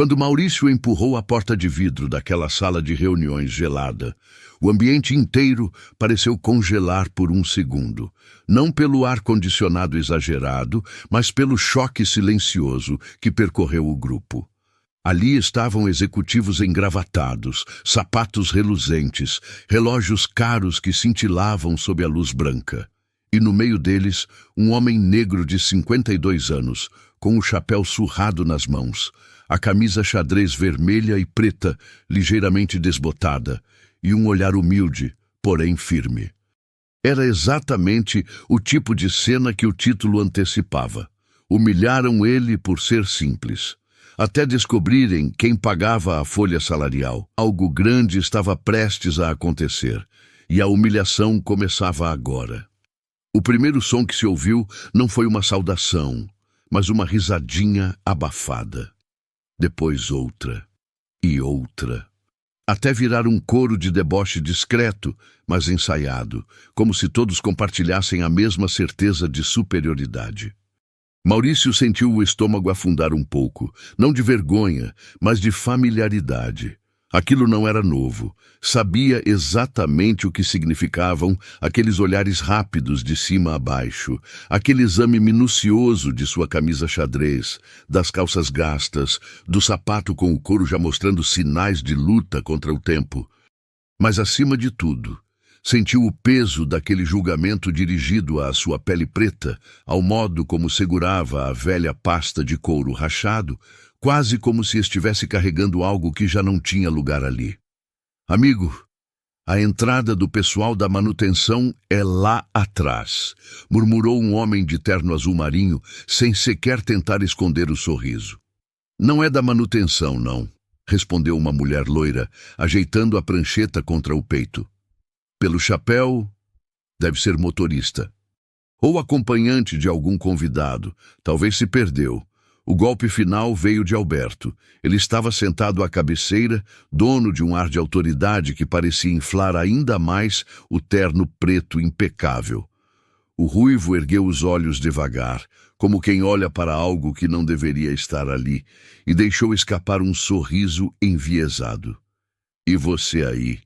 Quando Maurício empurrou a porta de vidro daquela sala de reuniões gelada, o ambiente inteiro pareceu congelar por um segundo, não pelo ar-condicionado exagerado, mas pelo choque silencioso que percorreu o grupo. Ali estavam executivos engravatados, sapatos reluzentes, relógios caros que cintilavam sob a luz branca. E no meio deles, um homem negro de 52 anos, com o chapéu surrado nas mãos, a camisa xadrez vermelha e preta, ligeiramente desbotada, e um olhar humilde, porém firme. Era exatamente o tipo de cena que o título antecipava. Humilharam ele por ser simples. Até descobrirem quem pagava a folha salarial. Algo grande estava prestes a acontecer, e a humilhação começava agora. O primeiro som que se ouviu não foi uma saudação, mas uma risadinha abafada. Depois outra, e outra, até virar um coro de deboche discreto, mas ensaiado, como se todos compartilhassem a mesma certeza de superioridade. Maurício sentiu o estômago afundar um pouco, não de vergonha, mas de familiaridade. Aquilo não era novo. Sabia exatamente o que significavam aqueles olhares rápidos de cima a baixo, aquele exame minucioso de sua camisa xadrez, das calças gastas, do sapato com o couro já mostrando sinais de luta contra o tempo. Mas, acima de tudo, sentiu o peso daquele julgamento dirigido à sua pele preta, ao modo como segurava a velha pasta de couro rachado, quase como se estivesse carregando algo que já não tinha lugar ali. Amigo, a entrada do pessoal da manutenção é lá atrás, murmurou um homem de terno azul marinho, sem sequer tentar esconder o sorriso. Não é da manutenção, não, respondeu uma mulher loira, ajeitando a prancheta contra o peito. Pelo chapéu, deve ser motorista. Ou acompanhante de algum convidado, talvez se perdeu. O golpe final veio de Alberto. Ele estava sentado à cabeceira, dono de um ar de autoridade que parecia inflar ainda mais o terno preto impecável. O ruivo ergueu os olhos devagar, como quem olha para algo que não deveria estar ali, e deixou escapar um sorriso enviesado. "E você aí?",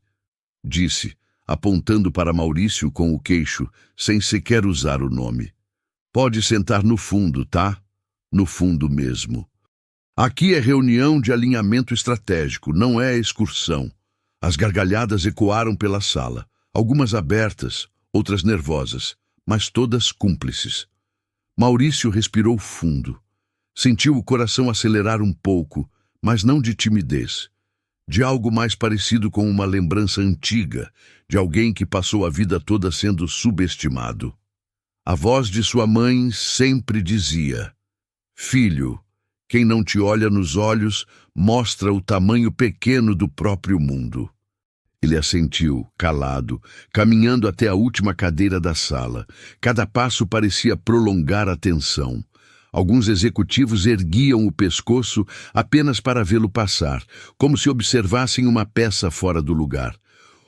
disse, apontando para Maurício com o queixo, sem sequer usar o nome. "Pode sentar no fundo, tá? No fundo mesmo. Aqui é reunião de alinhamento estratégico, não é excursão." As gargalhadas ecoaram pela sala, algumas abertas, outras nervosas, mas todas cúmplices. Maurício respirou fundo. Sentiu o coração acelerar um pouco, mas não de timidez. De algo mais parecido com uma lembrança antiga, de alguém que passou a vida toda sendo subestimado. A voz de sua mãe sempre dizia: "Filho, quem não te olha nos olhos mostra o tamanho pequeno do próprio mundo." Ele assentiu, calado, caminhando até a última cadeira da sala. Cada passo parecia prolongar a tensão. Alguns executivos erguiam o pescoço apenas para vê-lo passar, como se observassem uma peça fora do lugar.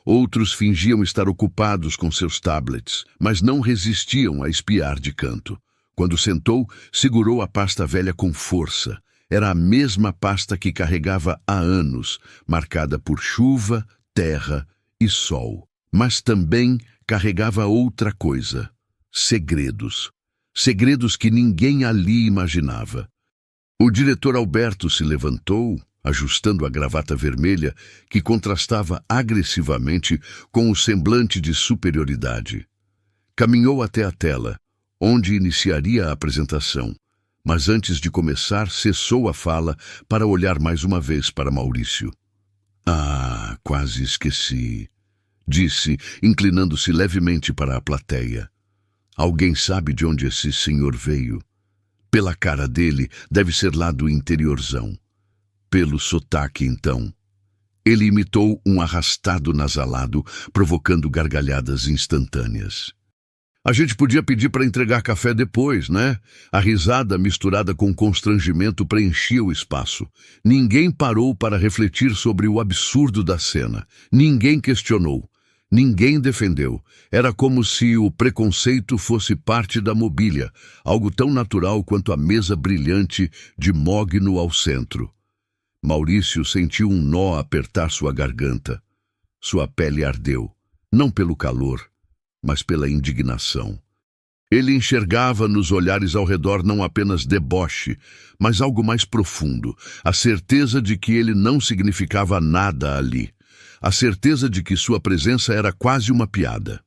Outros fingiam estar ocupados com seus tablets, mas não resistiam a espiar de canto. Quando sentou, segurou a pasta velha com força. Era a mesma pasta que carregava há anos, marcada por chuva, terra e sol. Mas também carregava outra coisa: segredos. Segredos que ninguém ali imaginava. O diretor Alberto se levantou, ajustando a gravata vermelha, que contrastava agressivamente com o semblante de superioridade. Caminhou até a tela, onde iniciaria a apresentação, mas antes de começar, cessou a fala para olhar mais uma vez para Maurício. "Ah, quase esqueci", disse, inclinando-se levemente para a plateia. "Alguém sabe de onde esse senhor veio? Pela cara dele, deve ser lá do interiorzão. Pelo sotaque, então." Ele imitou um arrastado nasalado, provocando gargalhadas instantâneas. "A gente podia pedir para entregar café depois, né?" A risada misturada com constrangimento preenchia o espaço. Ninguém parou para refletir sobre o absurdo da cena. Ninguém questionou. Ninguém defendeu. Era como se o preconceito fosse parte da mobília, algo tão natural quanto a mesa brilhante de mogno ao centro. Maurício sentiu um nó apertar sua garganta. Sua pele ardeu, não pelo calor, mas pela indignação. Ele enxergava nos olhares ao redor não apenas deboche, mas algo mais profundo, a certeza de que ele não significava nada ali, a certeza de que sua presença era quase uma piada.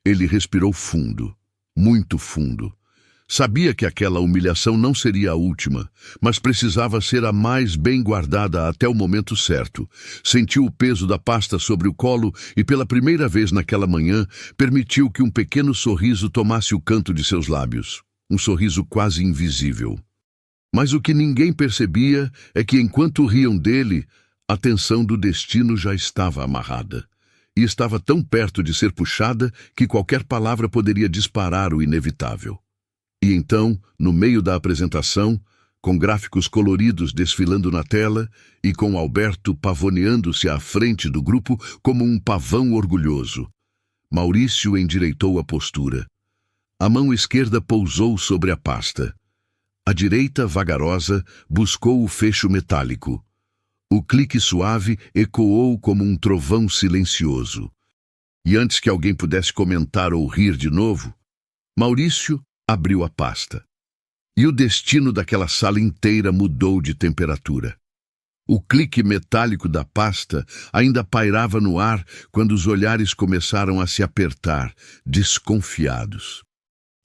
Ele respirou fundo, muito fundo. Sabia que aquela humilhação não seria a última, mas precisava ser a mais bem guardada até o momento certo. Sentiu o peso da pasta sobre o colo e, pela primeira vez naquela manhã, permitiu que um pequeno sorriso tomasse o canto de seus lábios. Um sorriso quase invisível. Mas o que ninguém percebia é que, enquanto riam dele, a tensão do destino já estava amarrada. E estava tão perto de ser puxada que qualquer palavra poderia disparar o inevitável. E então, no meio da apresentação, com gráficos coloridos desfilando na tela e com Alberto pavoneando-se à frente do grupo como um pavão orgulhoso, Maurício endireitou a postura. A mão esquerda pousou sobre a pasta. A direita, vagarosa, buscou o fecho metálico. O clique suave ecoou como um trovão silencioso. E antes que alguém pudesse comentar ou rir de novo, Maurício abriu a pasta. E o destino daquela sala inteira mudou de temperatura. O clique metálico da pasta ainda pairava no ar quando os olhares começaram a se apertar, desconfiados.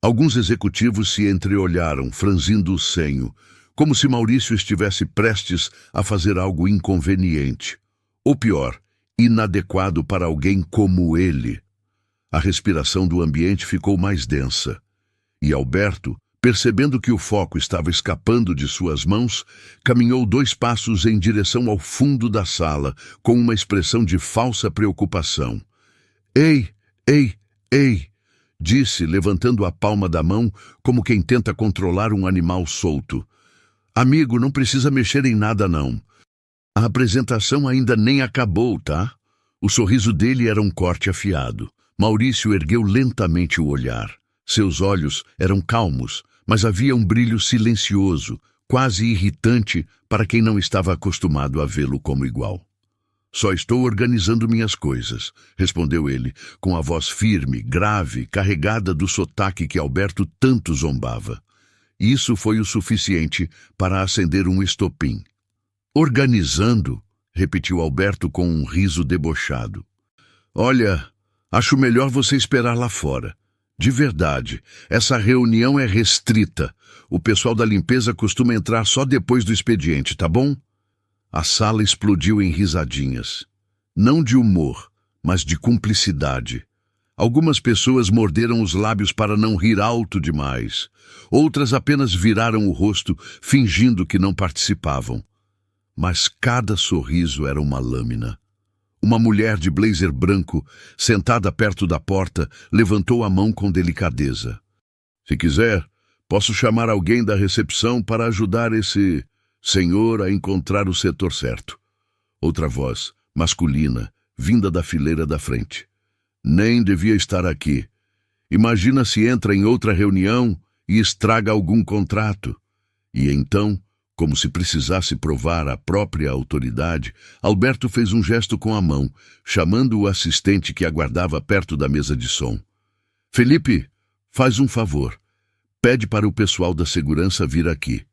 Alguns executivos se entreolharam, franzindo o senho, como se Maurício estivesse prestes a fazer algo inconveniente. Ou pior, inadequado para alguém como ele. A respiração do ambiente ficou mais densa. E Alberto, percebendo que o foco estava escapando de suas mãos, caminhou 2 passos em direção ao fundo da sala, com uma expressão de falsa preocupação. Ei, disse, levantando a palma da mão, como quem tenta controlar um animal solto. Amigo, não precisa mexer em nada, não. A apresentação ainda nem acabou, tá? O sorriso dele era um corte afiado. Maurício ergueu lentamente o olhar. Seus olhos eram calmos, mas havia um brilho silencioso, quase irritante para quem não estava acostumado a vê-lo como igual. Só estou organizando minhas coisas, respondeu ele, com a voz firme, grave, carregada do sotaque que Alberto tanto zombava. Isso foi o suficiente para acender um estopim. Organizando? Repetiu Alberto com um riso debochado. Olha, acho melhor você esperar lá fora. De verdade, essa reunião é restrita. O pessoal da limpeza costuma entrar só depois do expediente, tá bom? A sala explodiu em risadinhas. Não de humor, mas de cumplicidade. Algumas pessoas morderam os lábios para não rir alto demais. Outras apenas viraram o rosto, fingindo que não participavam. Mas cada sorriso era uma lâmina. Uma mulher de blazer branco, sentada perto da porta, levantou a mão com delicadeza. Se quiser, posso chamar alguém da recepção para ajudar esse senhor a encontrar o setor certo. Outra voz, masculina, vinda da fileira da frente. Nem devia estar aqui. Imagina se entra em outra reunião e estraga algum contrato. E então, como se precisasse provar a própria autoridade, Alberto fez um gesto com a mão, chamando o assistente que aguardava perto da mesa de som. Felipe, faz um favor. Pede para o pessoal da segurança vir aqui.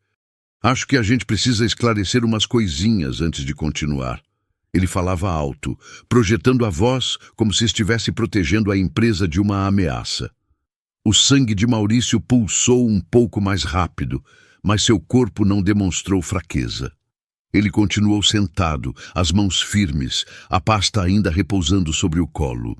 Acho que a gente precisa esclarecer umas coisinhas antes de continuar. Ele falava alto, projetando a voz como se estivesse protegendo a empresa de uma ameaça. O sangue de Maurício pulsou um pouco mais rápido, mas seu corpo não demonstrou fraqueza. Ele continuou sentado, as mãos firmes, a pasta ainda repousando sobre o colo.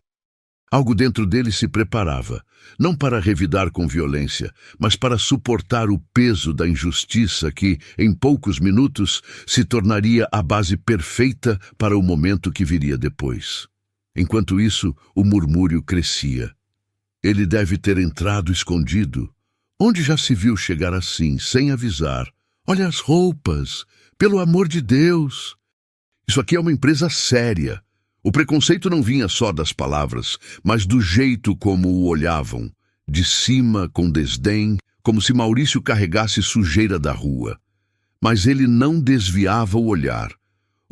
Algo dentro dele se preparava, não para revidar com violência, mas para suportar o peso da injustiça que, em poucos minutos, se tornaria a base perfeita para o momento que viria depois. Enquanto isso, o murmúrio crescia. Ele deve ter entrado escondido. Onde já se viu chegar assim, sem avisar? Olha as roupas, pelo amor de Deus! Isso aqui é uma empresa séria. O preconceito não vinha só das palavras, mas do jeito como o olhavam, de cima, com desdém, como se Maurício carregasse sujeira da rua. Mas ele não desviava o olhar,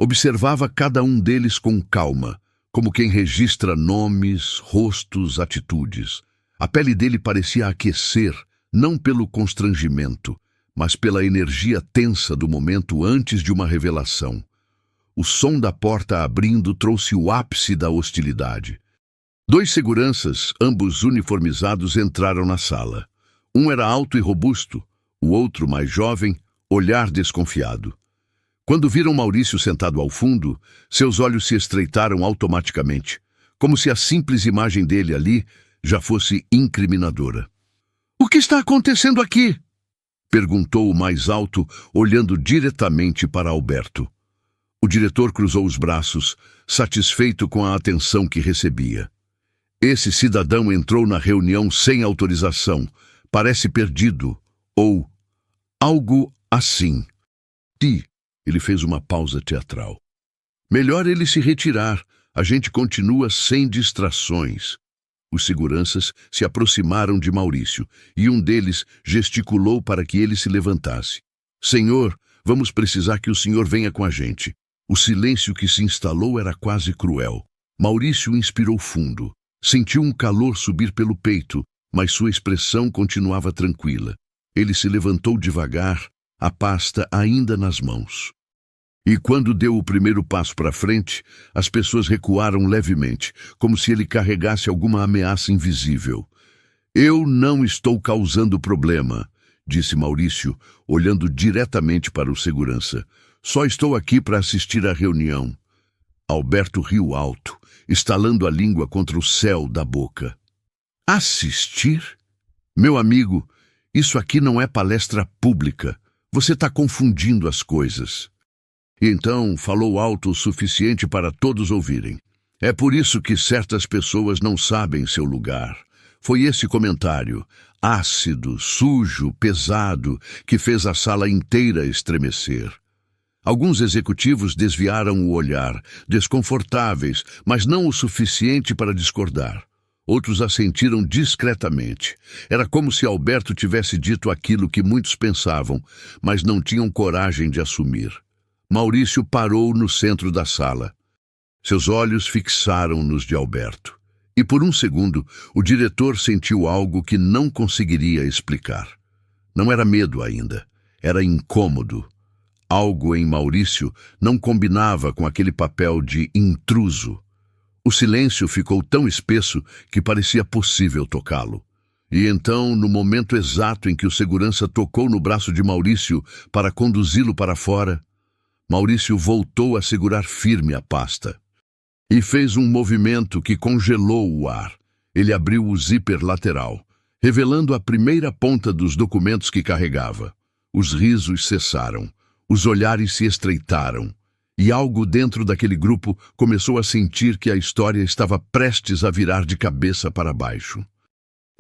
Observava cada um deles com calma, como quem registra nomes, rostos, atitudes. A pele dele parecia aquecer, não pelo constrangimento, mas pela energia tensa do momento antes de uma revelação. O som da porta abrindo trouxe o ápice da hostilidade. 2 seguranças, ambos uniformizados, entraram na sala. Um era alto e robusto, o outro, mais jovem, olhar desconfiado. Quando viram Maurício sentado ao fundo, seus olhos se estreitaram automaticamente, como se a simples imagem dele ali já fosse incriminadora. "O que está acontecendo aqui?" perguntou o mais alto, olhando diretamente para Alberto. O diretor cruzou os braços, satisfeito com a atenção que recebia. "Esse cidadão entrou na reunião sem autorização. Parece perdido, ou algo assim." Ele fez uma pausa teatral. "Melhor ele se retirar. A gente continua sem distrações." Os seguranças se aproximaram de Maurício e um deles gesticulou para que ele se levantasse. "Senhor, vamos precisar que o senhor venha com a gente." O silêncio que se instalou era quase cruel. Maurício inspirou fundo. Sentiu um calor subir pelo peito, mas sua expressão continuava tranquila. Ele se levantou devagar, a pasta ainda nas mãos. E quando deu o primeiro passo para frente, as pessoas recuaram levemente, como se ele carregasse alguma ameaça invisível. "Eu não estou causando problema", disse Maurício, olhando diretamente para o segurança. "Só estou aqui para assistir à reunião." Alberto riu alto, estalando a língua contra o céu da boca. "Assistir? Meu amigo, isso aqui não é palestra pública. Você está confundindo as coisas." E então falou alto o suficiente para todos ouvirem. "É por isso que certas pessoas não sabem seu lugar." Foi esse comentário, ácido, sujo, pesado, que fez a sala inteira estremecer. Alguns executivos desviaram o olhar, desconfortáveis, mas não o suficiente para discordar. Outros assentiram discretamente. Era como se Alberto tivesse dito aquilo que muitos pensavam, mas não tinham coragem de assumir. Maurício parou no centro da sala. Seus olhos fixaram nos de Alberto. E por um segundo, o diretor sentiu algo que não conseguiria explicar. Não era medo ainda, era incômodo. Algo em Maurício não combinava com aquele papel de intruso. O silêncio ficou tão espesso que parecia possível tocá-lo. E então, no momento exato em que o segurança tocou no braço de Maurício para conduzi-lo para fora, Maurício voltou a segurar firme a pasta. E fez um movimento que congelou o ar. Ele abriu o zíper lateral, revelando a primeira ponta dos documentos que carregava. Os risos cessaram. Os olhares se estreitaram, e algo dentro daquele grupo começou a sentir que a história estava prestes a virar de cabeça para baixo.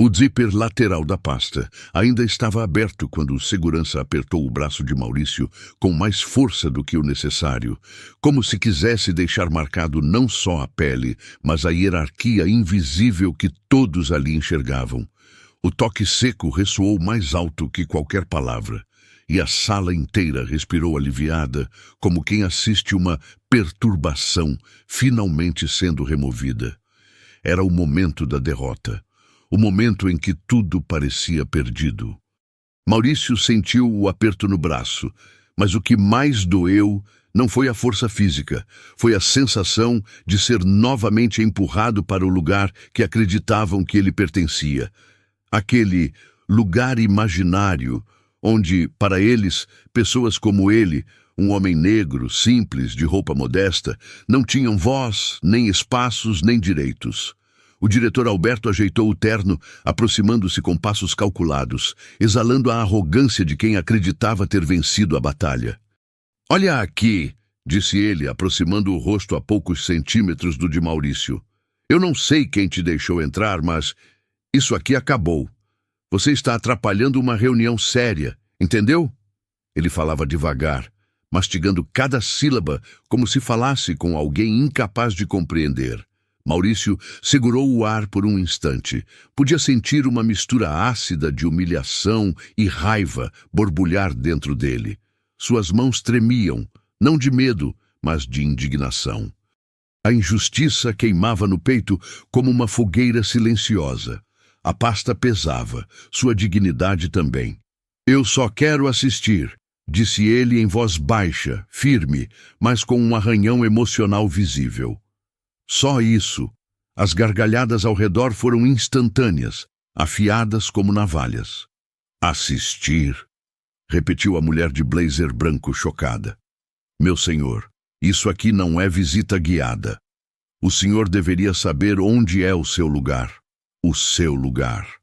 O zíper lateral da pasta ainda estava aberto quando o segurança apertou o braço de Maurício com mais força do que o necessário, como se quisesse deixar marcado não só a pele, mas a hierarquia invisível que todos ali enxergavam. O toque seco ressoou mais alto que qualquer palavra. E a sala inteira respirou aliviada, como quem assiste uma perturbação finalmente sendo removida. Era o momento da derrota, o momento em que tudo parecia perdido. Maurício sentiu o aperto no braço, mas o que mais doeu não foi a força física, foi a sensação de ser novamente empurrado para o lugar que acreditavam que ele pertencia. Aquele lugar imaginário onde, para eles, pessoas como ele, um homem negro, simples, de roupa modesta, não tinham voz, nem espaços, nem direitos. O diretor Alberto ajeitou o terno, aproximando-se com passos calculados, exalando a arrogância de quem acreditava ter vencido a batalha. "Olha aqui", disse ele, aproximando o rosto a poucos centímetros do de Maurício. "Eu não sei quem te deixou entrar, mas isso aqui acabou. Você está atrapalhando uma reunião séria, entendeu?" Ele falava devagar, mastigando cada sílaba como se falasse com alguém incapaz de compreender. Maurício segurou o ar por um instante. Podia sentir uma mistura ácida de humilhação e raiva borbulhar dentro dele. Suas mãos tremiam, não de medo, mas de indignação. A injustiça queimava no peito como uma fogueira silenciosa. A pasta pesava, sua dignidade também. "Eu só quero assistir", disse ele em voz baixa, firme, mas com um arranhão emocional visível. Só isso. As gargalhadas ao redor foram instantâneas, afiadas como navalhas. "Assistir", repetiu a mulher de blazer branco chocada. "Meu senhor, isso aqui não é visita guiada. O senhor deveria saber onde é o seu lugar. O seu lugar."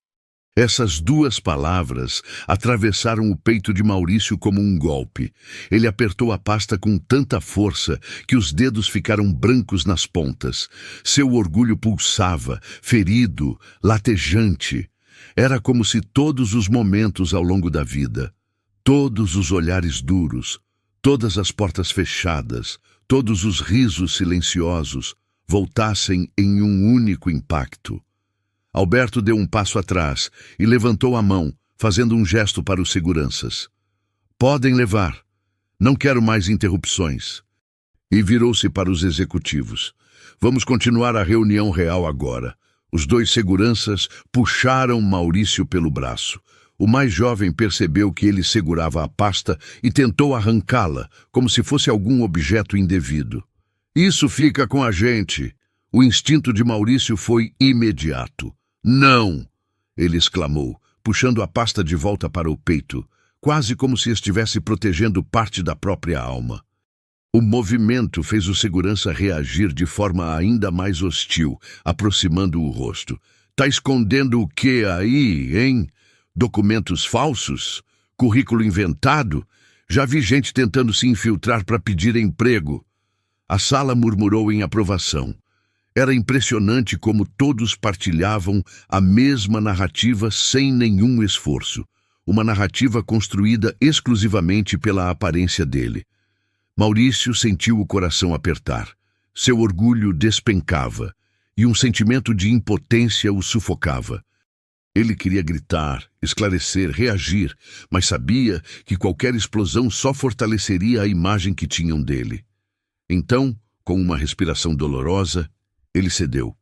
Essas duas palavras atravessaram o peito de Maurício como um golpe. Ele apertou a pasta com tanta força que os dedos ficaram brancos nas pontas. Seu orgulho pulsava, ferido, latejante. Era como se todos os momentos ao longo da vida, todos os olhares duros, todas as portas fechadas, todos os risos silenciosos, voltassem em um único impacto. Alberto deu um passo atrás e levantou a mão, fazendo um gesto para os seguranças. "Podem levar. Não quero mais interrupções." E virou-se para os executivos. "Vamos continuar a reunião real agora." Os dois seguranças puxaram Maurício pelo braço. O mais jovem percebeu que ele segurava a pasta e tentou arrancá-la, como se fosse algum objeto indevido. "Isso fica com a gente." O instinto de Maurício foi imediato. "Não!" ele exclamou, puxando a pasta de volta para o peito, quase como se estivesse protegendo parte da própria alma. O movimento fez o segurança reagir de forma ainda mais hostil, aproximando o rosto. "Tá escondendo o quê aí, hein? Documentos falsos? Currículo inventado? Já vi gente tentando se infiltrar para pedir emprego." A sala murmurou em aprovação. Era impressionante como todos partilhavam a mesma narrativa sem nenhum esforço. Uma narrativa construída exclusivamente pela aparência dele. Maurício sentiu o coração apertar. Seu orgulho despencava, e um sentimento de impotência o sufocava. Ele queria gritar, esclarecer, reagir, mas sabia que qualquer explosão só fortaleceria a imagem que tinham dele. Então, com uma respiração dolorosa, ele cedeu.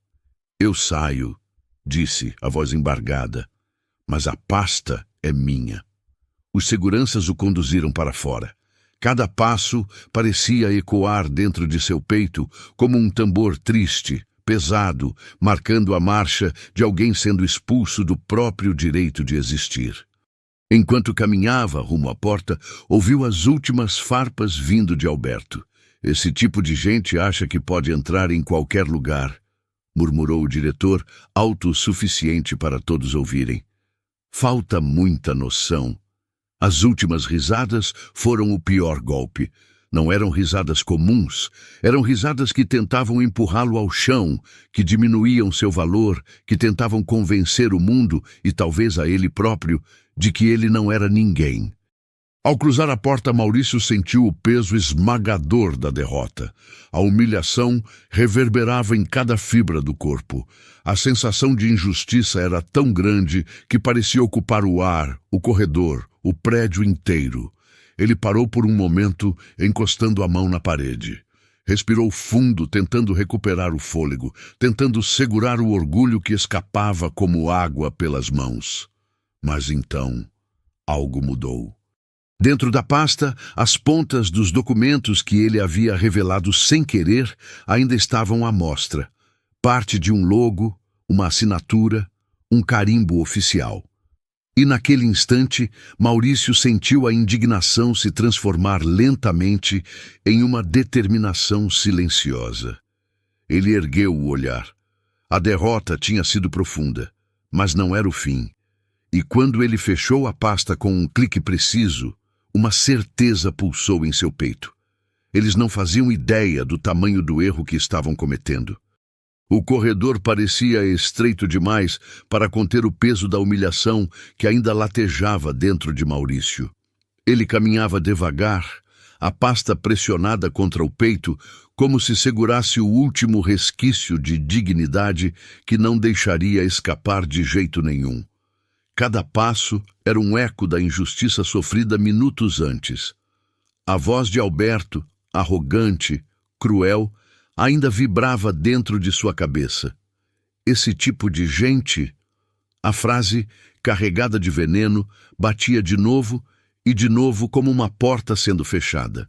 "Eu saio", disse, a voz embargada, "mas a pasta é minha." Os seguranças o conduziram para fora. Cada passo parecia ecoar dentro de seu peito como um tambor triste, pesado, marcando a marcha de alguém sendo expulso do próprio direito de existir. Enquanto caminhava rumo à porta, ouviu as últimas farpas vindo de Alberto. "Esse tipo de gente acha que pode entrar em qualquer lugar", murmurou o diretor, autossuficiente para todos ouvirem. "Falta muita noção." As últimas risadas foram o pior golpe. Não eram risadas comuns, eram risadas que tentavam empurrá-lo ao chão, que diminuíam seu valor, que tentavam convencer o mundo, e talvez a ele próprio, de que ele não era ninguém. Ao cruzar a porta, Maurício sentiu o peso esmagador da derrota. A humilhação reverberava em cada fibra do corpo. A sensação de injustiça era tão grande que parecia ocupar o ar, o corredor, o prédio inteiro. Ele parou por um momento, encostando a mão na parede. Respirou fundo, tentando recuperar o fôlego, tentando segurar o orgulho que escapava como água pelas mãos. Mas então, algo mudou. Dentro da pasta, as pontas dos documentos que ele havia revelado sem querer ainda estavam à mostra. Parte de um logo, uma assinatura, um carimbo oficial. E naquele instante, Maurício sentiu a indignação se transformar lentamente em uma determinação silenciosa. Ele ergueu o olhar. A derrota tinha sido profunda, mas não era o fim. E quando ele fechou a pasta com um clique preciso, uma certeza pulsou em seu peito. Eles não faziam ideia do tamanho do erro que estavam cometendo. O corredor parecia estreito demais para conter o peso da humilhação que ainda latejava dentro de Maurício. Ele caminhava devagar, a pasta pressionada contra o peito, como se segurasse o último resquício de dignidade que não deixaria escapar de jeito nenhum. Cada passo era um eco da injustiça sofrida minutos antes. A voz de Alberto, arrogante, cruel, ainda vibrava dentro de sua cabeça. Esse tipo de gente... A frase, carregada de veneno, batia de novo e de novo como uma porta sendo fechada.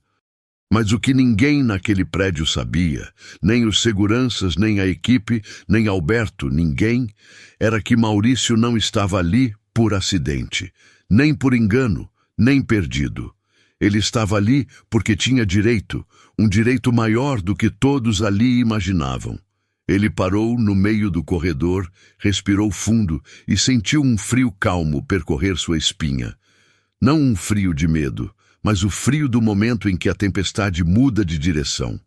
Mas o que ninguém naquele prédio sabia, nem os seguranças, nem a equipe, nem Alberto, ninguém, era que Maurício não estava ali por acidente, nem por engano, nem perdido. Ele estava ali porque tinha direito, um direito maior do que todos ali imaginavam. Ele parou no meio do corredor, respirou fundo e sentiu um frio calmo percorrer sua espinha. Não um frio de medo, mas o frio do momento em que a tempestade muda de direção.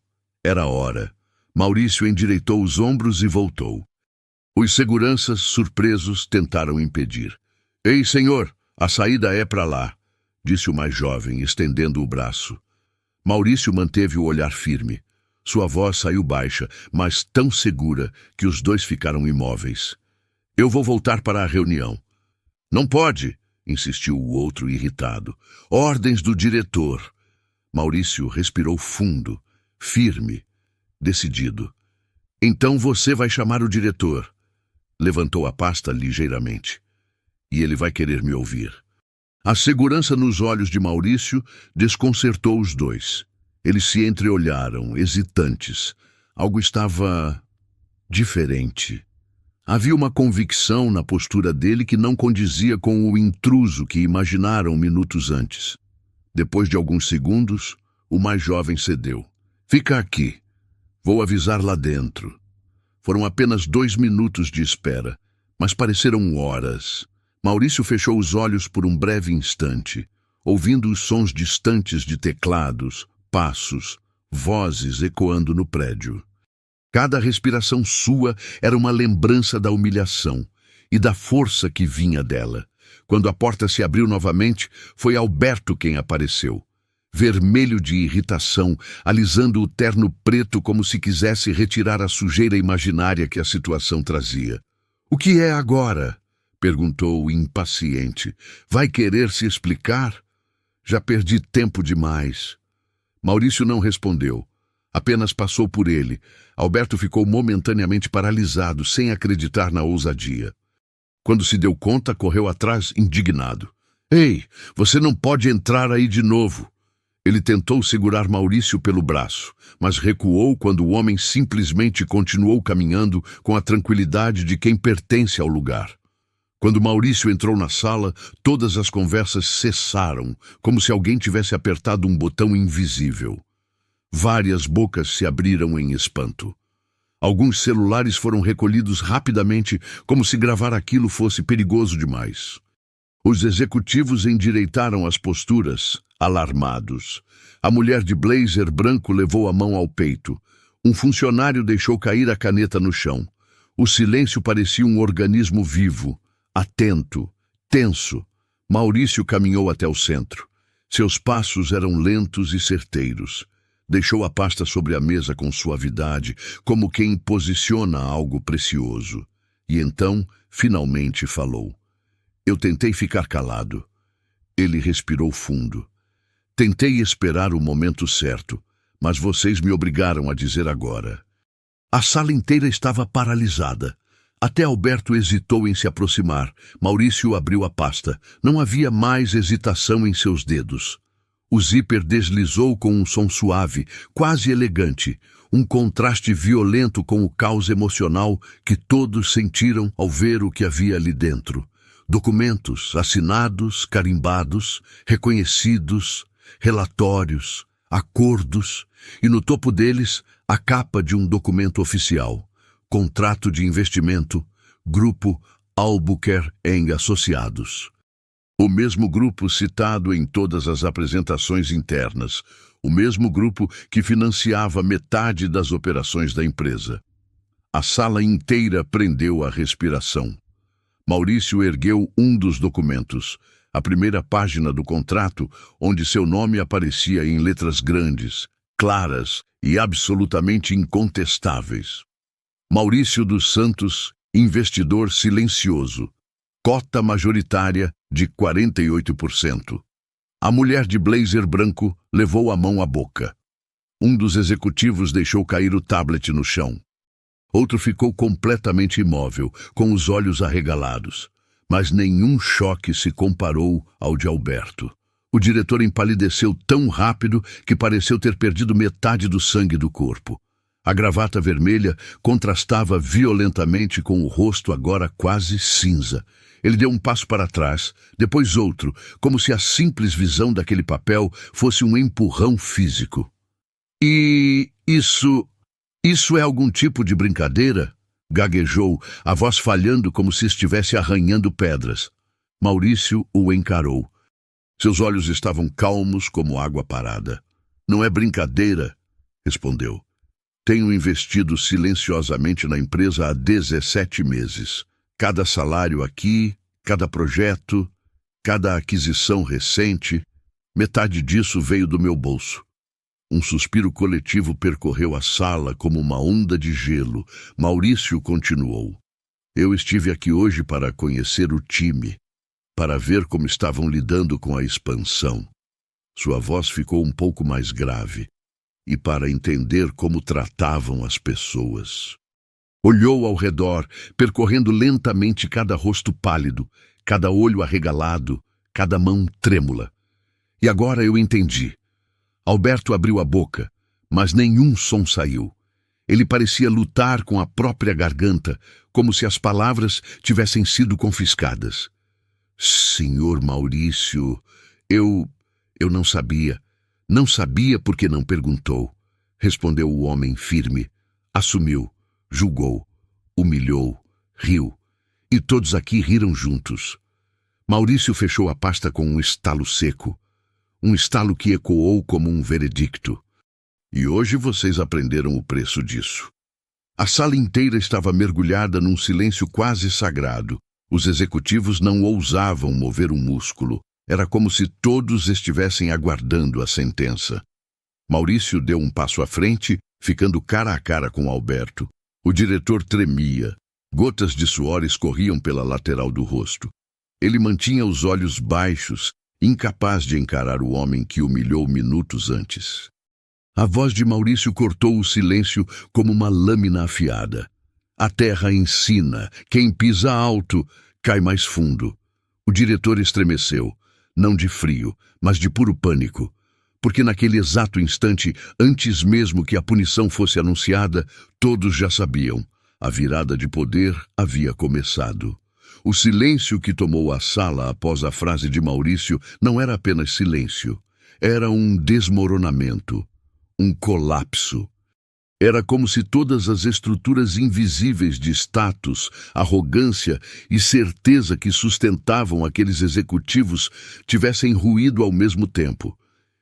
Era a hora. Maurício endireitou os ombros e voltou. Os seguranças, surpresos, tentaram impedir. "Ei, senhor, a saída é para lá", disse o mais jovem, estendendo o braço. Maurício manteve o olhar firme. Sua voz saiu baixa, mas tão segura que os dois ficaram imóveis. "Eu vou voltar para a reunião." "Não pode", insistiu o outro irritado. "Ordens do diretor." Maurício respirou fundo, firme, decidido. "Então você vai chamar o diretor." Levantou a pasta ligeiramente. "E ele vai querer me ouvir." A segurança nos olhos de Maurício desconcertou os dois. Eles se entreolharam, hesitantes. Algo estava diferente. Havia uma convicção na postura dele que não condizia com o intruso que imaginaram minutos antes. Depois de alguns segundos, o mais jovem cedeu. "Fica aqui. Vou avisar lá dentro." Foram apenas 2 minutos de espera, mas pareceram horas. Maurício fechou os olhos por um breve instante, ouvindo os sons distantes de teclados, passos, vozes ecoando no prédio. Cada respiração sua era uma lembrança da humilhação e da força que vinha dela. Quando a porta se abriu novamente, foi Alberto quem apareceu. Vermelho de irritação, alisando o terno preto como se quisesse retirar a sujeira imaginária que a situação trazia. "O que é agora?" perguntou impaciente. "Vai querer se explicar? Já perdi tempo demais." Maurício não respondeu. Apenas passou por ele. Alberto ficou momentaneamente paralisado, sem acreditar na ousadia. Quando se deu conta, correu atrás, indignado. "Ei, você não pode entrar aí de novo." Ele tentou segurar Maurício pelo braço, mas recuou quando o homem simplesmente continuou caminhando com a tranquilidade de quem pertence ao lugar. Quando Maurício entrou na sala, todas as conversas cessaram, como se alguém tivesse apertado um botão invisível. Várias bocas se abriram em espanto. Alguns celulares foram recolhidos rapidamente, como se gravar aquilo fosse perigoso demais. Os executivos endireitaram as posturas, alarmados. A mulher de blazer branco levou a mão ao peito. Um funcionário deixou cair a caneta no chão. O silêncio parecia um organismo vivo. Atento, tenso, Maurício caminhou até o centro. Seus passos eram lentos e certeiros. Deixou a pasta sobre a mesa com suavidade, como quem posiciona algo precioso. E então, finalmente falou. Eu tentei ficar calado. Ele respirou fundo. Tentei esperar o momento certo, mas vocês me obrigaram a dizer agora. A sala inteira estava paralisada. Até Alberto hesitou em se aproximar. Maurício abriu a pasta. Não havia mais hesitação em seus dedos. O zíper deslizou com um som suave, quase elegante, um contraste violento com o caos emocional que todos sentiram ao ver o que havia ali dentro. Documentos assinados, carimbados, reconhecidos, relatórios, acordos, e no topo deles, a capa de um documento oficial. Contrato de investimento, Grupo Albuquerque em Associados. O mesmo grupo citado em todas as apresentações internas, o mesmo grupo que financiava metade das operações da empresa. A sala inteira prendeu a respiração. Maurício ergueu um dos documentos, a primeira página do contrato, onde seu nome aparecia em letras grandes, claras e absolutamente incontestáveis. Maurício dos Santos, investidor silencioso. Cota majoritária de 48%. A mulher de blazer branco levou a mão à boca. Um dos executivos deixou cair o tablet no chão. Outro ficou completamente imóvel, com os olhos arregalados. Mas nenhum choque se comparou ao de Alberto. O diretor empalideceu tão rápido que pareceu ter perdido metade do sangue do corpo. A gravata vermelha contrastava violentamente com o rosto agora quase cinza. Ele deu um passo para trás, depois outro, como se a simples visão daquele papel fosse um empurrão físico. E isso é algum tipo de brincadeira? Gaguejou, a voz falhando como se estivesse arranhando pedras. Maurício o encarou. Seus olhos estavam calmos como água parada. Não é brincadeira, respondeu. Tenho investido silenciosamente na empresa há 17 meses. Cada salário aqui, cada projeto, cada aquisição recente, metade disso veio do meu bolso. Um suspiro coletivo percorreu a sala como uma onda de gelo. Maurício continuou. Eu estive aqui hoje para conhecer o time, para ver como estavam lidando com a expansão. Sua voz ficou um pouco mais grave. E para entender como tratavam as pessoas. Olhou ao redor, percorrendo lentamente cada rosto pálido, cada olho arregalado, cada mão trêmula. E agora eu entendi. Alberto abriu a boca, mas nenhum som saiu. Ele parecia lutar com a própria garganta, como se as palavras tivessem sido confiscadas. Senhor Maurício, eu não sabia. Não sabia porque não perguntou. Respondeu o homem firme. Assumiu, julgou, humilhou, riu. E todos aqui riram juntos. Maurício fechou a pasta com um estalo seco. Um estalo que ecoou como um veredicto. E hoje vocês aprenderam o preço disso. A sala inteira estava mergulhada num silêncio quase sagrado. Os executivos não ousavam mover um músculo. Era como se todos estivessem aguardando a sentença. Maurício deu um passo à frente, ficando cara a cara com Alberto. O diretor tremia. Gotas de suor escorriam pela lateral do rosto. Ele mantinha os olhos baixos, incapaz de encarar o homem que humilhou minutos antes. A voz de Maurício cortou o silêncio como uma lâmina afiada. A terra ensina, quem pisa alto cai mais fundo. O diretor estremeceu. Não de frio, mas de puro pânico. Porque naquele exato instante, antes mesmo que a punição fosse anunciada, todos já sabiam. A virada de poder havia começado. O silêncio que tomou a sala após a frase de Maurício não era apenas silêncio. Era um desmoronamento, um colapso. Era como se todas as estruturas invisíveis de status, arrogância e certeza que sustentavam aqueles executivos tivessem ruído ao mesmo tempo.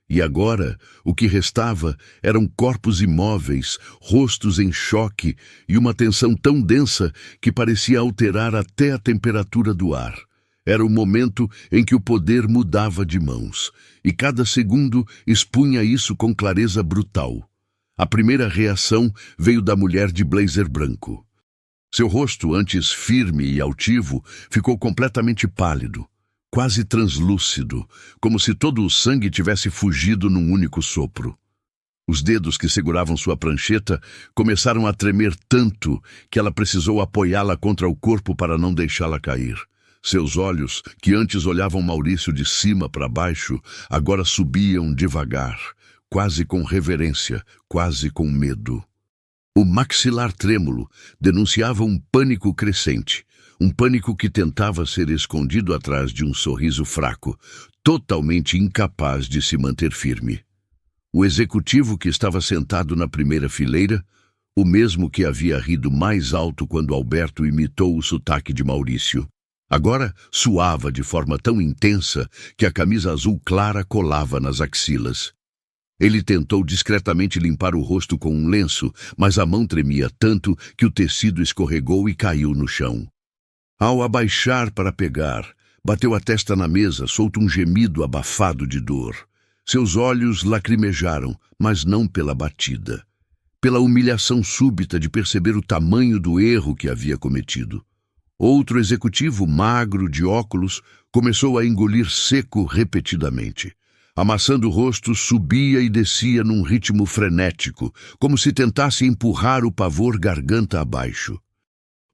E agora, o que restava eram corpos imóveis, rostos em choque e uma tensão tão densa que parecia alterar até a temperatura do ar. Era o momento em que o poder mudava de mãos, e cada segundo expunha isso com clareza brutal. A primeira reação veio da mulher de blazer branco. Seu rosto, antes firme e altivo, ficou completamente pálido, quase translúcido, como se todo o sangue tivesse fugido num único sopro. Os dedos que seguravam sua prancheta começaram a tremer tanto que ela precisou apoiá-la contra o corpo para não deixá-la cair. Seus olhos, que antes olhavam Maurício de cima para baixo, agora subiam devagar, quase com reverência, quase com medo. O maxilar trêmulo denunciava um pânico crescente, um pânico que tentava ser escondido atrás de um sorriso fraco, totalmente incapaz de se manter firme. O executivo que estava sentado na primeira fileira, o mesmo que havia rido mais alto quando Alberto imitou o sotaque de Maurício, agora suava de forma tão intensa que a camisa azul clara colava nas axilas. Ele tentou discretamente limpar o rosto com um lenço, mas a mão tremia tanto que o tecido escorregou e caiu no chão. Ao abaixar para pegar, bateu a testa na mesa, solto um gemido abafado de dor. Seus olhos lacrimejaram, mas não pela batida. Pela humilhação súbita de perceber o tamanho do erro que havia cometido. Outro executivo, magro, de óculos, começou a engolir seco repetidamente. Amassando o rosto, subia e descia num ritmo frenético, como se tentasse empurrar o pavor garganta abaixo.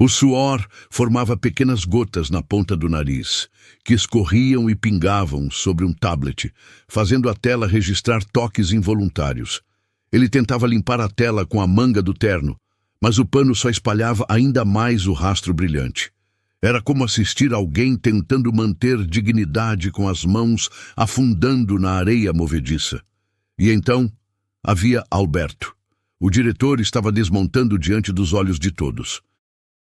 O suor formava pequenas gotas na ponta do nariz, que escorriam e pingavam sobre um tablet, fazendo a tela registrar toques involuntários. Ele tentava limpar a tela com a manga do terno, mas o pano só espalhava ainda mais o rastro brilhante. Era como assistir alguém tentando manter dignidade com as mãos afundando na areia movediça. E então havia Alberto. O diretor estava desmontando diante dos olhos de todos.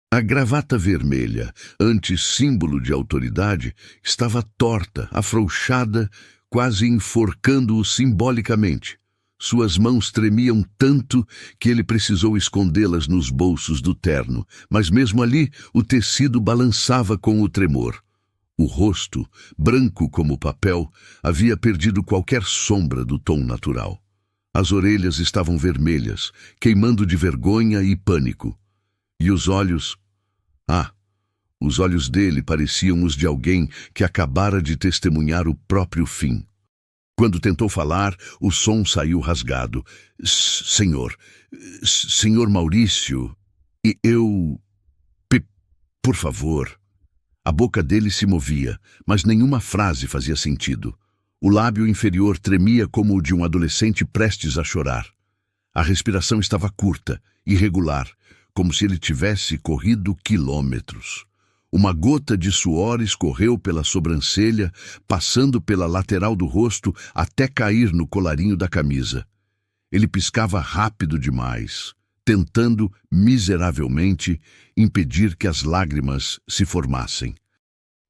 A gravata vermelha, antes símbolo de autoridade, estava torta, afrouxada, quase enforcando-o simbolicamente. Suas mãos tremiam tanto que ele precisou escondê-las nos bolsos do terno, mas mesmo ali o tecido balançava com o tremor. O rosto, branco como papel, havia perdido qualquer sombra do tom natural. As orelhas estavam vermelhas, queimando de vergonha e pânico. E os olhos... os olhos dele pareciam os de alguém que acabara de testemunhar o próprio fim. Quando tentou falar, o som saiu rasgado. Senhor Maurício, por favor. A boca dele se movia, mas nenhuma frase fazia sentido. O lábio inferior tremia como o de um adolescente prestes a chorar. A respiração estava curta, irregular, como se ele tivesse corrido quilômetros. Uma gota de suor escorreu pela sobrancelha, passando pela lateral do rosto até cair no colarinho da camisa. Ele piscava rápido demais, tentando, miseravelmente, impedir que as lágrimas se formassem.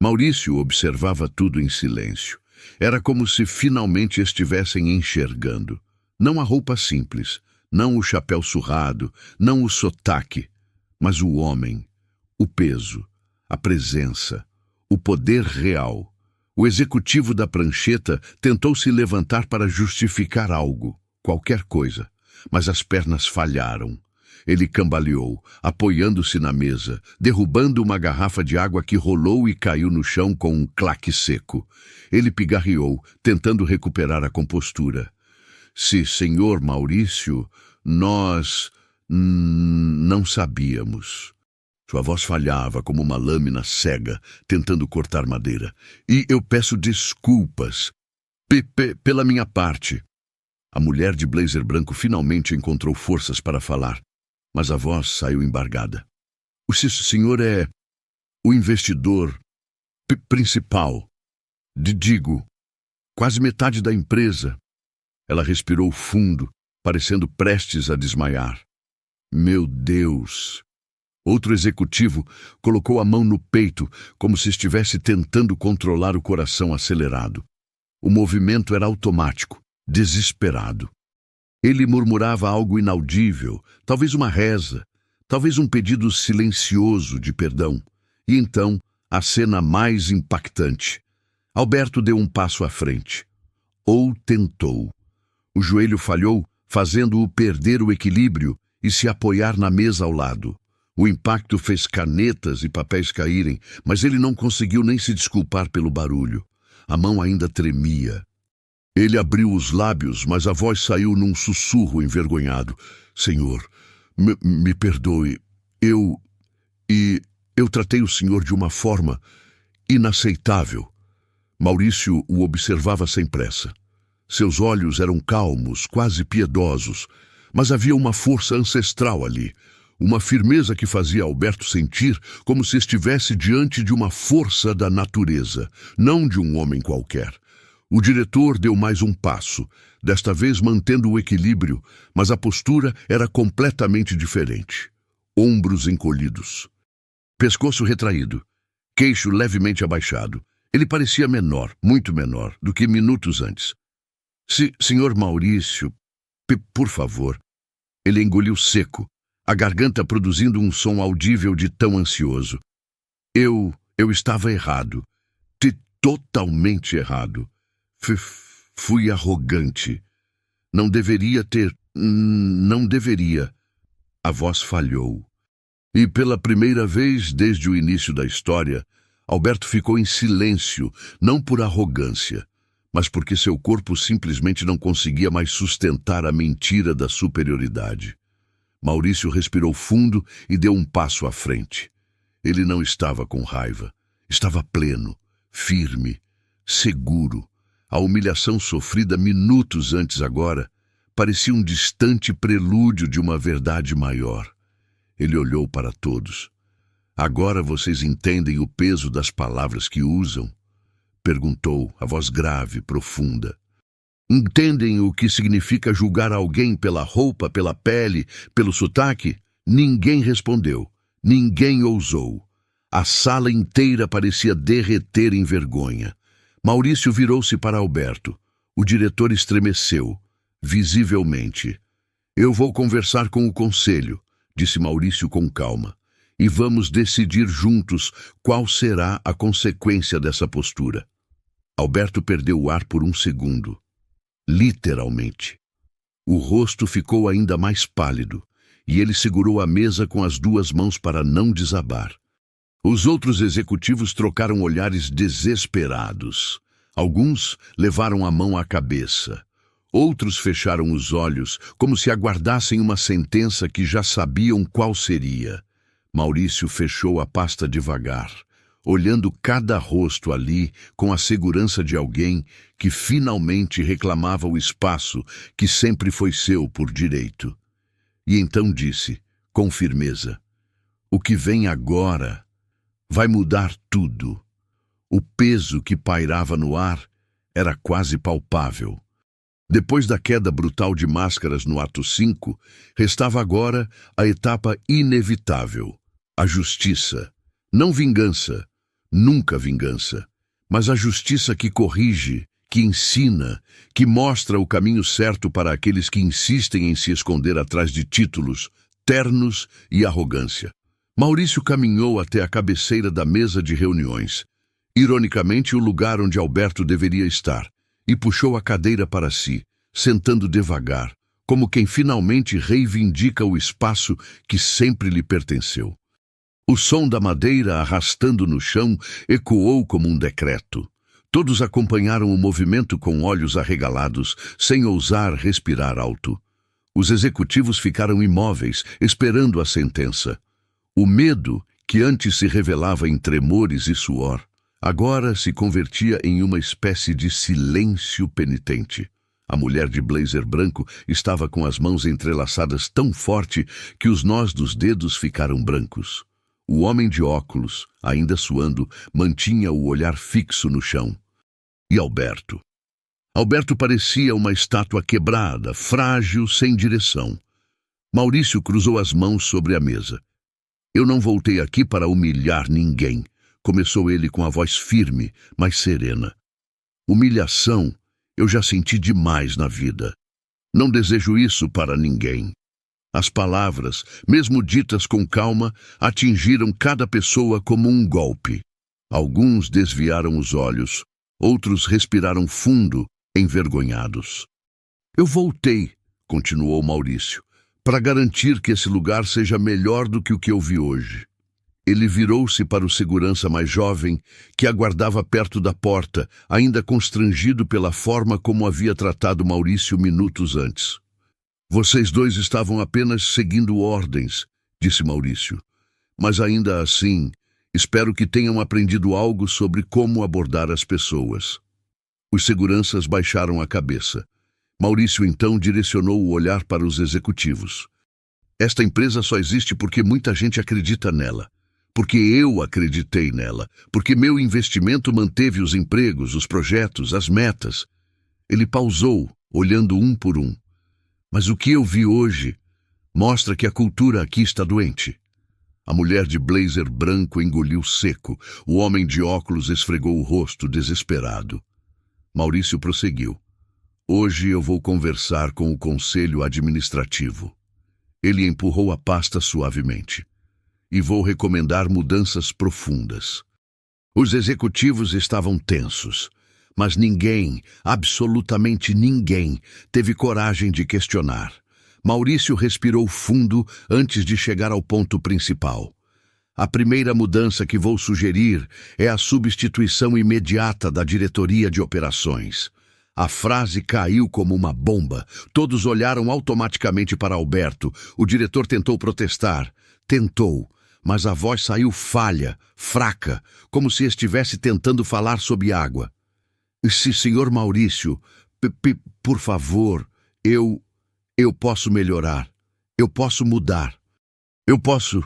Maurício observava tudo em silêncio. Era como se finalmente estivessem enxergando. Não a roupa simples, não o chapéu surrado, não o sotaque, mas o homem, o peso, a presença, o poder real. O executivo da prancheta tentou se levantar para justificar algo, qualquer coisa, mas as pernas falharam. Ele cambaleou, apoiando-se na mesa, derrubando uma garrafa de água que rolou e caiu no chão com um claque seco. Ele pigarreou, tentando recuperar a compostura. Senhor Maurício, nós não sabíamos. Sua voz falhava como uma lâmina cega, tentando cortar madeira. E eu peço desculpas. Pela minha parte. A mulher de blazer branco finalmente encontrou forças para falar, mas a voz saiu embargada. O senhor é o investidor principal. Digo, quase metade da empresa. Ela respirou fundo, parecendo prestes a desmaiar. Meu Deus! Outro executivo colocou a mão no peito, como se estivesse tentando controlar o coração acelerado. O movimento era automático, desesperado. Ele murmurava algo inaudível, talvez uma reza, talvez um pedido silencioso de perdão. E então, a cena mais impactante. Alberto deu um passo à frente. Ou tentou. O joelho falhou, fazendo-o perder o equilíbrio e se apoiar na mesa ao lado. O impacto fez canetas e papéis caírem, mas ele não conseguiu nem se desculpar pelo barulho. A mão ainda tremia. Ele abriu os lábios, mas a voz saiu num sussurro envergonhado. Senhor, me perdoe. Eu tratei o senhor de uma forma inaceitável. Maurício o observava sem pressa. Seus olhos eram calmos, quase piedosos, mas havia uma força ancestral ali. Uma firmeza que fazia Alberto sentir como se estivesse diante de uma força da natureza, não de um homem qualquer. O diretor deu mais um passo, desta vez mantendo o equilíbrio, mas a postura era completamente diferente. Ombros encolhidos. Pescoço retraído. Queixo levemente abaixado. Ele parecia menor, muito menor, do que minutos antes. Senhor Maurício, por favor. Ele engoliu seco, a garganta produzindo um som audível de tão ansioso. Eu estava errado. Totalmente errado. Fui arrogante. Não deveria. A voz falhou. E pela primeira vez desde o início da história, Alberto ficou em silêncio, não por arrogância, mas porque seu corpo simplesmente não conseguia mais sustentar a mentira da superioridade. Maurício respirou fundo e deu um passo à frente. Ele não estava com raiva. Estava pleno, firme, seguro. A humilhação sofrida minutos antes agora parecia um distante prelúdio de uma verdade maior. Ele olhou para todos. Agora vocês entendem o peso das palavras que usam? Perguntou, a voz grave, profunda. Entendem o que significa julgar alguém pela roupa, pela pele, pelo sotaque? Ninguém respondeu. Ninguém ousou. A sala inteira parecia derreter em vergonha. Maurício virou-se para Alberto. O diretor estremeceu, visivelmente. Eu vou conversar com o conselho, disse Maurício com calma, e vamos decidir juntos qual será a consequência dessa postura. Alberto perdeu o ar por um segundo. Literalmente. O rosto ficou ainda mais pálido, e ele segurou a mesa com as duas mãos para não desabar. Os outros executivos trocaram olhares desesperados. Alguns levaram a mão à cabeça. Outros fecharam os olhos, como se aguardassem uma sentença que já sabiam qual seria. Maurício fechou a pasta devagar, olhando cada rosto ali com a segurança de alguém que finalmente reclamava o espaço que sempre foi seu por direito. E então disse, com firmeza, o que vem agora vai mudar tudo. O peso que pairava no ar era quase palpável. Depois da queda brutal de máscaras no ato 5, restava agora a etapa inevitável, a justiça. Não vingança, nunca vingança, mas a justiça que corrige, que ensina, que mostra o caminho certo para aqueles que insistem em se esconder atrás de títulos, ternos e arrogância. Maurício caminhou até a cabeceira da mesa de reuniões, ironicamente o lugar onde Alberto deveria estar, e puxou a cadeira para si, sentando devagar, como quem finalmente reivindica o espaço que sempre lhe pertenceu. O som da madeira arrastando no chão ecoou como um decreto. Todos acompanharam o movimento com olhos arregalados, sem ousar respirar alto. Os executivos ficaram imóveis, esperando a sentença. O medo, que antes se revelava em tremores e suor, agora se convertia em uma espécie de silêncio penitente. A mulher de blazer branco estava com as mãos entrelaçadas tão forte que os nós dos dedos ficaram brancos. O homem de óculos, ainda suando, mantinha o olhar fixo no chão. E Alberto? Alberto parecia uma estátua quebrada, frágil, sem direção. Maurício cruzou as mãos sobre a mesa. Eu não voltei aqui para humilhar ninguém, começou ele com a voz firme, mas serena. Humilhação eu já senti demais na vida. Não desejo isso para ninguém. As palavras, mesmo ditas com calma, atingiram cada pessoa como um golpe. Alguns desviaram os olhos, outros respiraram fundo, envergonhados. Eu voltei, continuou Maurício, para garantir que esse lugar seja melhor do que o que eu vi hoje. Ele virou-se para o segurança mais jovem, que aguardava perto da porta, ainda constrangido pela forma como havia tratado Maurício minutos antes. Vocês dois estavam apenas seguindo ordens, disse Maurício. Mas ainda assim, espero que tenham aprendido algo sobre como abordar as pessoas. Os seguranças baixaram a cabeça. Maurício então direcionou o olhar para os executivos. Esta empresa só existe porque muita gente acredita nela. Porque eu acreditei nela. Porque meu investimento manteve os empregos, os projetos, as metas. Ele pausou, olhando um por um. Mas o que eu vi hoje mostra que a cultura aqui está doente. A mulher de blazer branco engoliu seco. O homem de óculos esfregou o rosto, desesperado. Maurício prosseguiu. Hoje eu vou conversar com o Conselho Administrativo. Ele empurrou a pasta suavemente. E vou recomendar mudanças profundas. Os executivos estavam tensos, mas ninguém, absolutamente ninguém, teve coragem de questionar. Maurício respirou fundo antes de chegar ao ponto principal. A primeira mudança que vou sugerir é a substituição imediata da diretoria de operações. A frase caiu como uma bomba. Todos olharam automaticamente para Alberto. O diretor tentou protestar. Tentou, mas a voz saiu falha, fraca, como se estivesse tentando falar sob água. Senhor Maurício, por favor, eu posso melhorar. Eu posso mudar. Eu posso.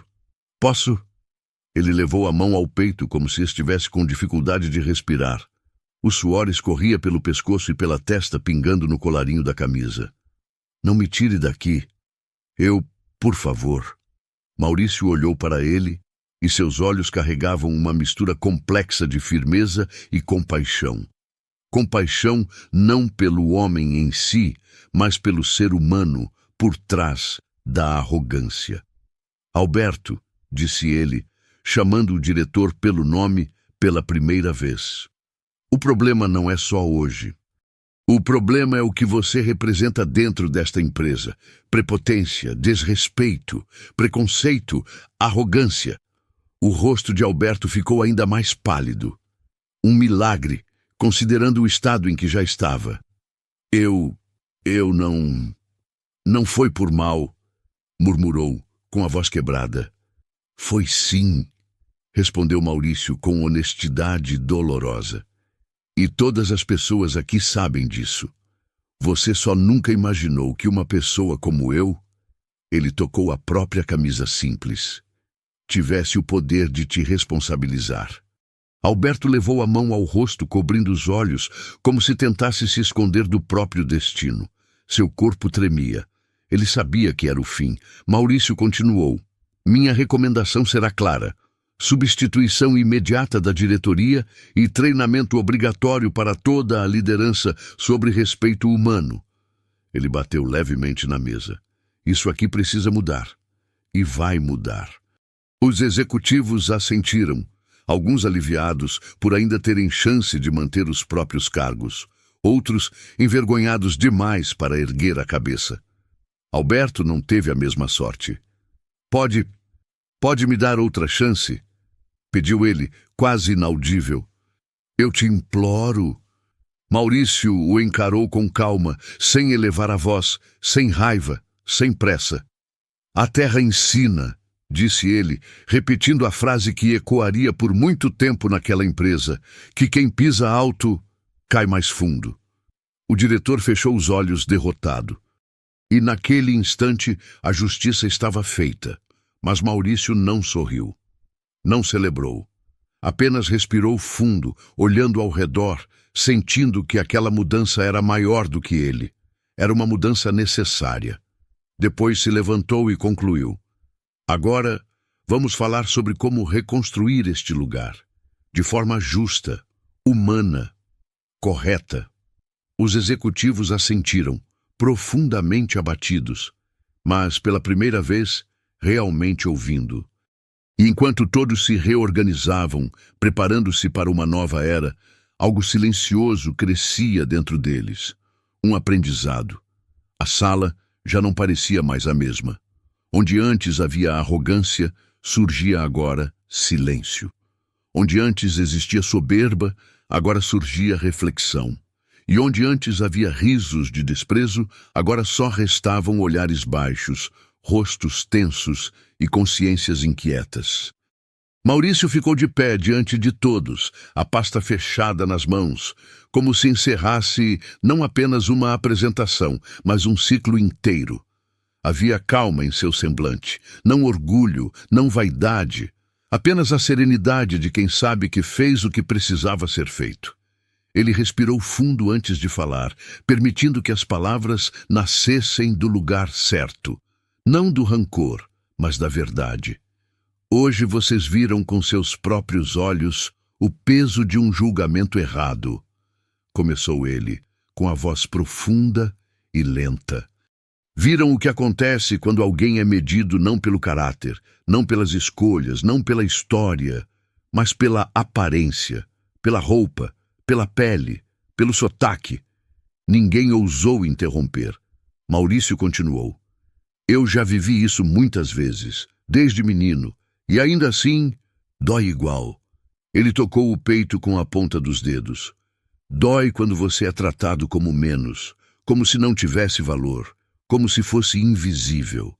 Ele levou a mão ao peito como se estivesse com dificuldade de respirar. O suor escorria pelo pescoço e pela testa, pingando no colarinho da camisa. Não me tire daqui. Por favor. Maurício olhou para ele e seus olhos carregavam uma mistura complexa de firmeza e compaixão. Compaixão não pelo homem em si, mas pelo ser humano por trás da arrogância. Alberto, disse ele, chamando o diretor pelo nome pela primeira vez. O problema não é só hoje. O problema é o que você representa dentro desta empresa. Prepotência, desrespeito, preconceito, arrogância. O rosto de Alberto ficou ainda mais pálido. Um milagre, considerando o estado em que já estava. Não foi por mal, murmurou, com a voz quebrada. Foi sim, respondeu Maurício com honestidade dolorosa. E todas as pessoas aqui sabem disso. Você só nunca imaginou que uma pessoa como eu, ele tocou a própria camisa simples, tivesse o poder de te responsabilizar. Alberto levou a mão ao rosto, cobrindo os olhos, como se tentasse se esconder do próprio destino. Seu corpo tremia. Ele sabia que era o fim. Maurício continuou. Minha recomendação será clara. Substituição imediata da diretoria e treinamento obrigatório para toda a liderança sobre respeito humano. Ele bateu levemente na mesa. Isso aqui precisa mudar. E vai mudar. Os executivos assentiram, alguns aliviados por ainda terem chance de manter os próprios cargos, outros envergonhados demais para erguer a cabeça. Alberto não teve a mesma sorte. Pode me dar outra chance? Pediu ele, quase inaudível. Eu te imploro. Maurício o encarou com calma, sem elevar a voz, sem raiva, sem pressa. A terra ensina, disse ele, repetindo a frase que ecoaria por muito tempo naquela empresa, que quem pisa alto cai mais fundo. O diretor fechou os olhos derrotado. E naquele instante a justiça estava feita. Mas Maurício não sorriu. Não celebrou. Apenas respirou fundo, olhando ao redor, sentindo que aquela mudança era maior do que ele. Era uma mudança necessária. Depois se levantou e concluiu. Agora, vamos falar sobre como reconstruir este lugar. De forma justa, humana, correta. Os executivos assentiram, profundamente abatidos, mas, pela primeira vez, realmente ouvindo. E enquanto todos se reorganizavam, preparando-se para uma nova era, algo silencioso crescia dentro deles. Um aprendizado. A sala já não parecia mais a mesma. Onde antes havia arrogância, surgia agora silêncio. Onde antes existia soberba, agora surgia reflexão. E onde antes havia risos de desprezo, agora só restavam olhares baixos, rostos tensos e consciências inquietas. Maurício ficou de pé diante de todos, a pasta fechada nas mãos, como se encerrasse não apenas uma apresentação, mas um ciclo inteiro. Havia calma em seu semblante, não orgulho, não vaidade, apenas a serenidade de quem sabe que fez o que precisava ser feito. Ele respirou fundo antes de falar, permitindo que as palavras nascessem do lugar certo, não do rancor, mas da verdade. Hoje vocês viram com seus próprios olhos o peso de um julgamento errado. Começou ele, com a voz profunda e lenta. Viram o que acontece quando alguém é medido não pelo caráter, não pelas escolhas, não pela história, mas pela aparência, pela roupa, pela pele, pelo sotaque. Ninguém ousou interromper. Maurício continuou. Eu já vivi isso muitas vezes, desde menino, e ainda assim, dói igual. Ele tocou o peito com a ponta dos dedos. Dói quando você é tratado como menos, como se não tivesse valor, como se fosse invisível.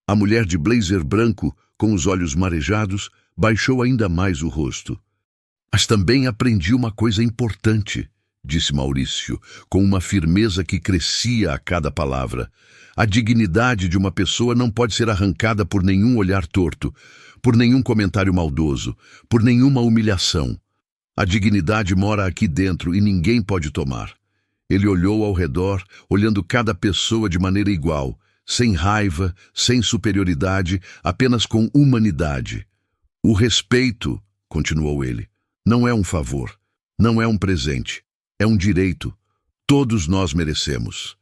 A mulher de blazer branco, com os olhos marejados, baixou ainda mais o rosto. Mas também aprendi uma coisa importante, disse Maurício, com uma firmeza que crescia a cada palavra. A dignidade de uma pessoa não pode ser arrancada por nenhum olhar torto, por nenhum comentário maldoso, por nenhuma humilhação. A dignidade mora aqui dentro e ninguém pode tomar. Ele olhou ao redor, olhando cada pessoa de maneira igual, sem raiva, sem superioridade, apenas com humanidade. O respeito, continuou ele, não é um favor, não é um presente, é um direito. Todos nós merecemos.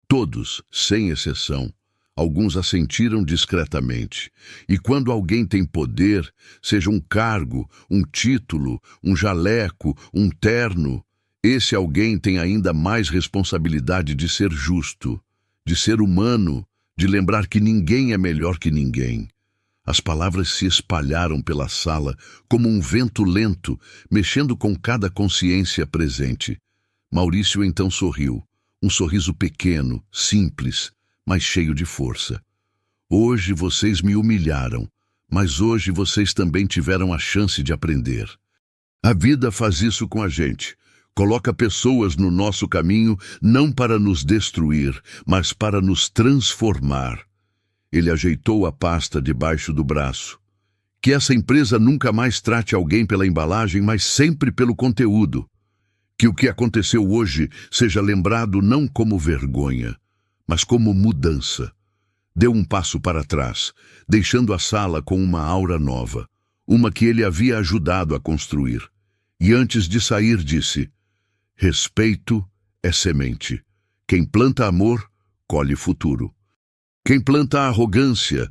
Todos, sem exceção. Alguns assentiram discretamente. E quando alguém tem poder, seja um cargo, um título, um jaleco, um terno, esse alguém tem ainda mais responsabilidade de ser justo, de ser humano, de lembrar que ninguém é melhor que ninguém. As palavras se espalharam pela sala como um vento lento, mexendo com cada consciência presente. Maurício então sorriu, um sorriso pequeno, simples, mas cheio de força. Hoje vocês me humilharam, mas hoje vocês também tiveram a chance de aprender. A vida faz isso com a gente. Coloca pessoas no nosso caminho não para nos destruir, mas para nos transformar. Ele ajeitou a pasta debaixo do braço. Que essa empresa nunca mais trate alguém pela embalagem, mas sempre pelo conteúdo. Que o que aconteceu hoje seja lembrado não como vergonha, mas como mudança. Deu um passo para trás, deixando a sala com uma aura nova, uma que ele havia ajudado a construir. E antes de sair disse: respeito é semente. Quem planta amor, colhe futuro. Quem planta arrogância,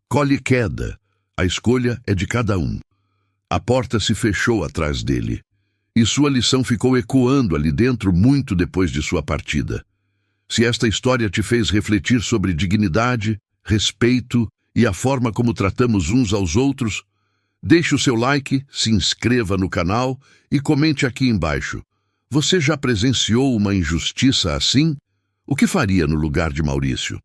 colhe queda. A escolha é de cada um. A porta se fechou atrás dele, e sua lição ficou ecoando ali dentro muito depois de sua partida. Se esta história te fez refletir sobre dignidade, respeito e a forma como tratamos uns aos outros, deixe o seu like, se inscreva no canal e comente aqui embaixo. Você já presenciou uma injustiça assim? O que faria no lugar de Maurício?